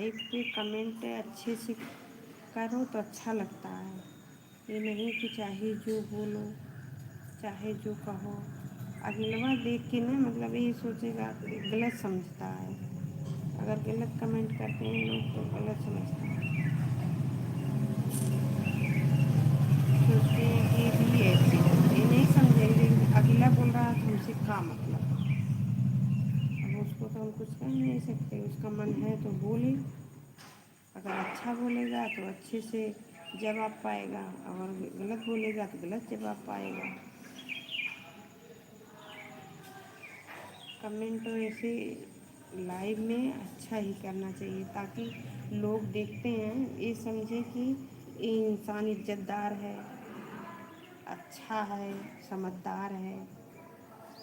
Live पे comment अच्छे से करो तो अच्छा लगता है। ये नहीं कि चाहे जो बोलो, चाहे जो कहो। अगलवा देख के ना मतलब यही सोचेगा कि गलत समझता है। अगर गलत कमेंट करते हैं लोग तो गलत समझते हैं, सोचते हैं कि ये भी ऐसे हो, ये नहीं समझेंगे कि अगला बोल रहा है तो हमसे क्या मतलब। अब उसको तो हम कुछ कह ही नहीं सकते, उसका मन है तो बोले। अगर अच्छा बोलेगा तो अच्छे से जवाब पाएगा, और गलत बोलेगा तो गलत जवाब पाएगा। कमेंट तो ऐसे लाइव में अच्छा ही करना चाहिए, ताकि लोग देखते हैं ये समझे कि ये इंसान इज्जतदार है, अच्छा है, समझदार है।